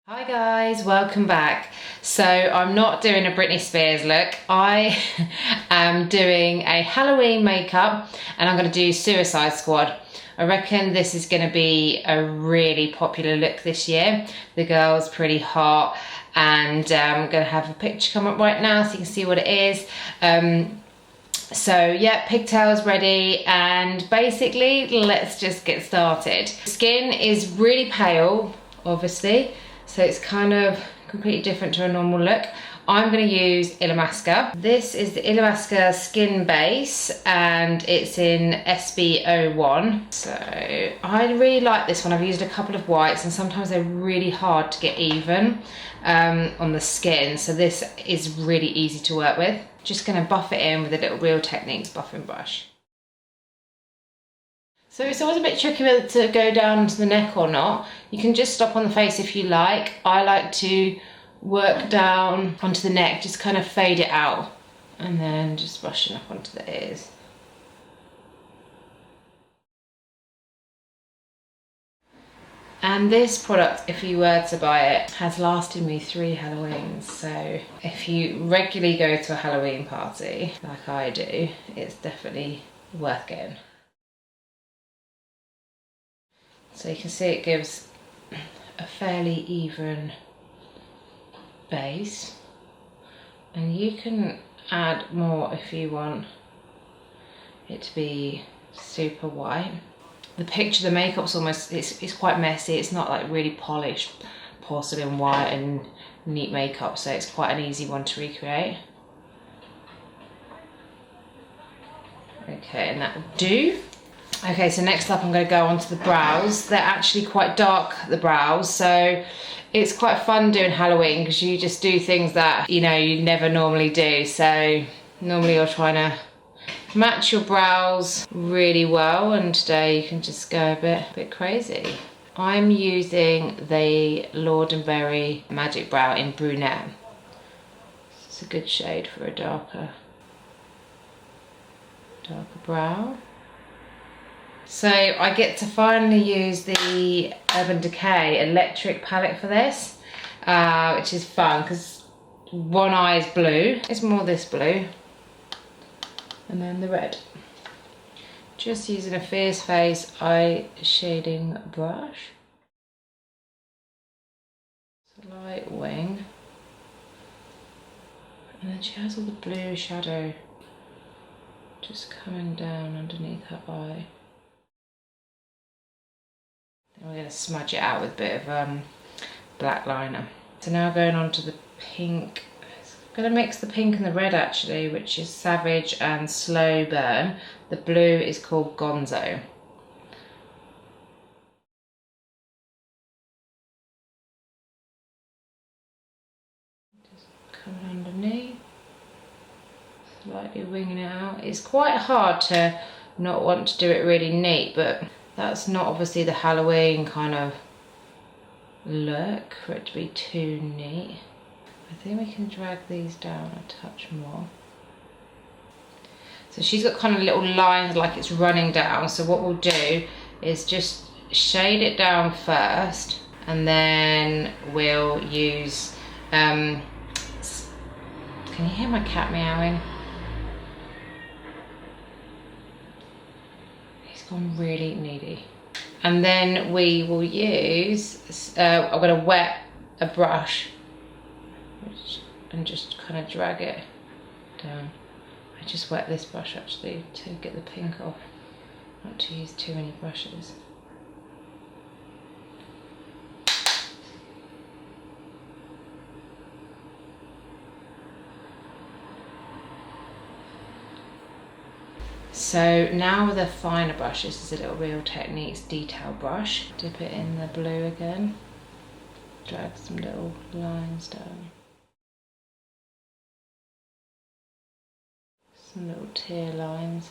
Hi guys, welcome back. So I'm not doing a Britney Spears look. I am doing a Halloween makeup and I'm going to do Suicide Squad. I reckon this is going to be a really popular look this year. The girl's pretty hot and I'm going to have a picture come up right now so you can see what it is. So yeah, pigtails ready and basically let's just get started. Skin is really pale, obviously. So it's kind of completely different to a normal look. I'm going to use Illamasqua. This is the Illamasqua Skin Base and it's in SB01. So I really like this one. I've used a couple of whites and sometimes they're really hard to get even on the skin. So this is really easy to work with. Just going to buff it in with a little Real Techniques buffing brush. So it's always a bit tricky whether to go down to the neck or not. You can just stop on the face if you like. I like to work down onto the neck, just kind of fade it out and then just brushing up onto the ears. And this product, if you were to buy it, has lasted me 3 Halloweens. So if you regularly go to a Halloween party, like I do, it's definitely worth getting. So you can see it gives a fairly even base, and you can add more if you want it to be super white. The makeup's almost, it's quite messy. It's not like really polished porcelain white and neat makeup, so it's quite an easy one to recreate. Okay, and that will do. Okay, so next up I'm going to go on to the brows. They're actually quite dark, the brows, so it's quite fun doing Halloween because you just do things that, you know, you never normally do. So normally you're trying to match your brows really well, and today you can just go a bit crazy. I'm using the Lord&Berry Magic Brow in Brunette. It's a good shade for a darker brow. So I get to finally use the Urban Decay electric palette for this, which is fun because one eye is blue. It's more this blue, and then the red. Just using a Fierce Face eye shading brush. It's a light wing, and then she has all the blue shadow just coming down underneath her eye. We're going to smudge it out with a bit of black liner. So now going on to the pink. I'm going to mix the pink and the red actually, which is Savage and Slow Burn. The blue is called Gonzo. Just coming underneath, slightly winging it out. It's quite hard to not want to do it really neat, but that's not obviously the Halloween kind of look for it to be too neat. I think we can drag these down a touch more. So she's got kind of little lines like it's running down. So what we'll do is just shade it down first, and then we'll use, can you hear my cat meowing? Gone really needy. And then we will use, I'm going to wet a brush and just kind of drag it down. I just wet this brush actually to get the pink off, not to use too many brushes. So now with a finer brush, this is a little Real Techniques detail brush. Dip it in the blue again. Drag some little lines down. Some little tear lines.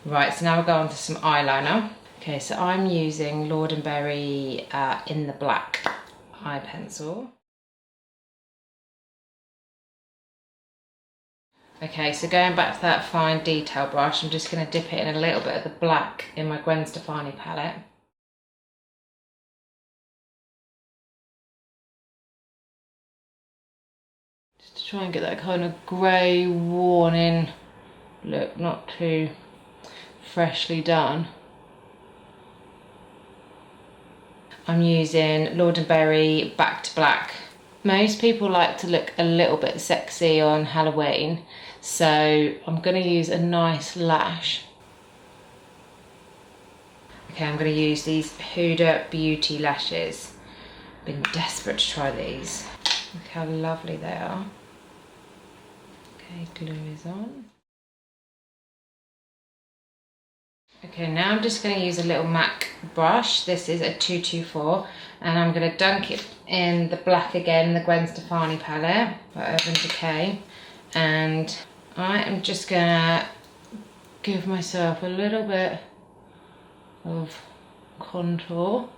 Right, so now we'll go on to some eyeliner. Okay, so I'm using Lord&Berry in the black eye pencil. Okay, so going back to that fine detail brush, I'm just going to dip it in a little bit of the black in my Gwen Stefani palette. Just to try and get that kind of grey, worn-in look, not too freshly done. I'm using Lord&Berry Back to Black. Most people like to look a little bit sexy on Halloween, so I'm going to use a nice lash. Okay, I'm going to use these Huda Beauty lashes. Been desperate to try these. Look how lovely they are. Okay, glue is on. Okay, now I'm just going to use a little MAC brush. This is a 224, and I'm going to dunk it in the black again, the Gwen Stefani palette by Urban Decay, and I am just going to give myself a little bit of contour.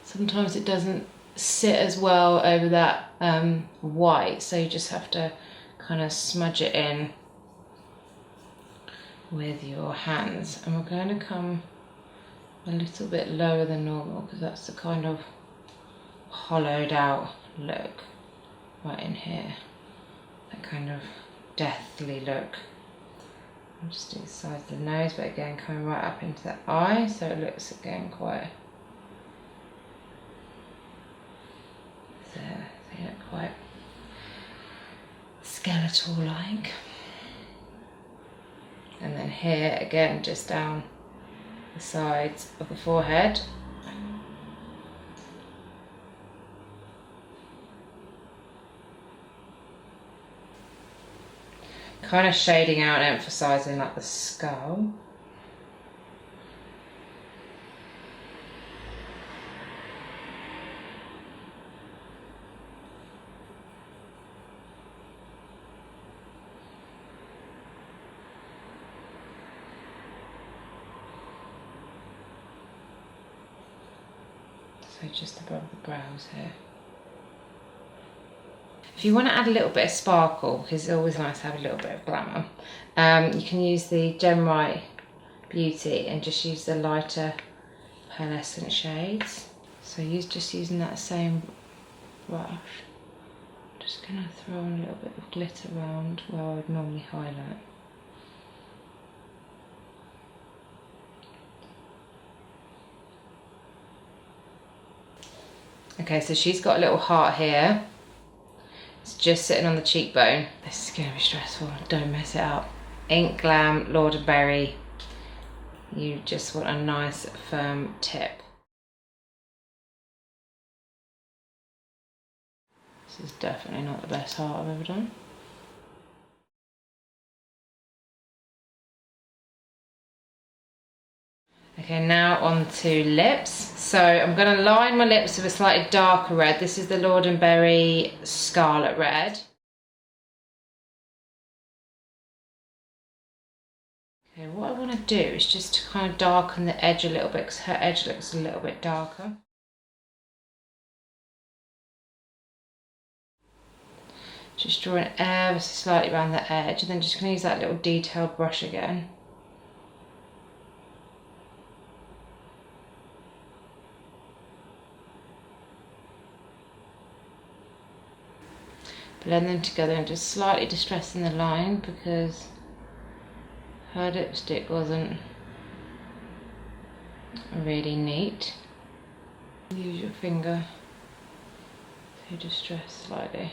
Sometimes it doesn't sit as well over that white, so you just have to kind of smudge it in with your hands. And we're going to come a little bit lower than normal because that's the kind of hollowed out look right in here, that kind of deathly look. I'm just doing the sides of the nose, but again coming right up into the eye, so it looks again quite there, so you look quite skeletal like. And then here again, just down the sides of the forehead. Kind of shading out and emphasising like the skull. So just above the brows here. If you want to add a little bit of sparkle, because it's always nice to have a little bit of glamour, you can use the Gem Right Beauty and just use the lighter pearlescent shades. So just using that same brush, just going to throw a little bit of glitter around where I would normally highlight. Okay, so she's got a little heart here. It's just sitting on the cheekbone. This is going to be stressful, don't mess it up. Ink Glam Lord&Berry. You just want a nice firm tip. This is definitely not the best heart I've ever done. Okay, now on to lips. So I'm going to line my lips with a slightly darker red. This is the Lord&Berry Scarlet Red. Okay, what I want to do is just to kind of darken the edge a little bit because her edge looks a little bit darker. Just drawing ever so slightly around the edge, and then just going to use that little detailed brush again. Blend them together and just slightly distressing the line because her lipstick wasn't really neat. Use your finger to distress slightly.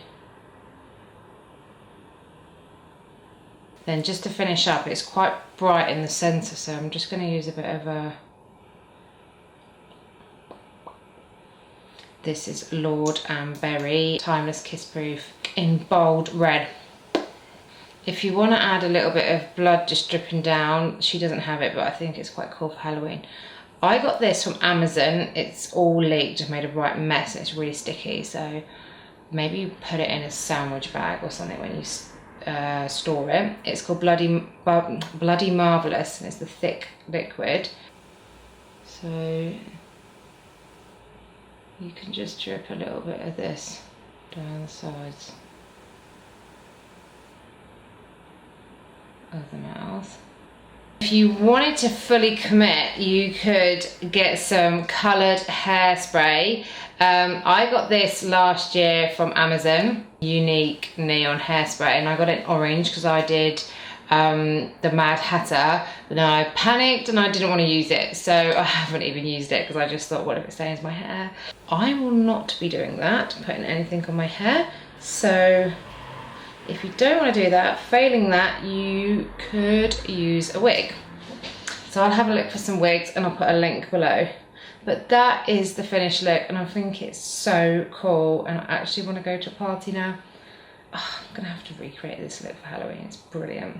Then just to finish up, it's quite bright in the centre, so I'm just going to use a bit of a... This is Lord&Berry Timeless Kiss Proof in bold red. If you want to add a little bit of blood just dripping down, she doesn't have it, but I think it's quite cool for Halloween. I got this from Amazon. It's all leaked. I've made a right mess and it's really sticky, so maybe you put it in a sandwich bag or something when you store it. It's called Bloody Marvellous, and it's the thick liquid. So you can just drip a little bit of this down the sides of the mouth. If you wanted to fully commit, you could get some coloured hairspray. I got this last year from Amazon, Unique Neon Hairspray, and I got it in orange because I did the Mad Hatter, but then I panicked and I didn't want to use it, so I haven't even used it because I just thought, what if it stains my hair? I will not be doing that, putting anything on my hair. So if you don't want to do that, failing that, you could use a wig. So I'll have a look for some wigs and I'll put a link below. But that is the finished look, and I think it's so cool, and I actually want to go to a party now. Oh, I'm gonna have to recreate this look for Halloween. It's brilliant.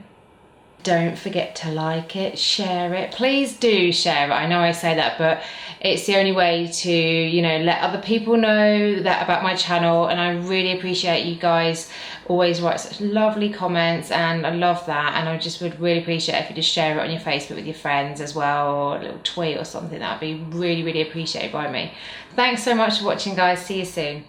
Don't forget to like it, share it. Please do share it. I know I say that, but it's the only way to, you know, let other people know that about my channel. And I really appreciate you guys always write such lovely comments, and I love that. And I just would really appreciate if you just share it on your Facebook with your friends as well, or a little tweet or something. That'd be really, really appreciated by me. Thanks so much for watching, guys. See you soon.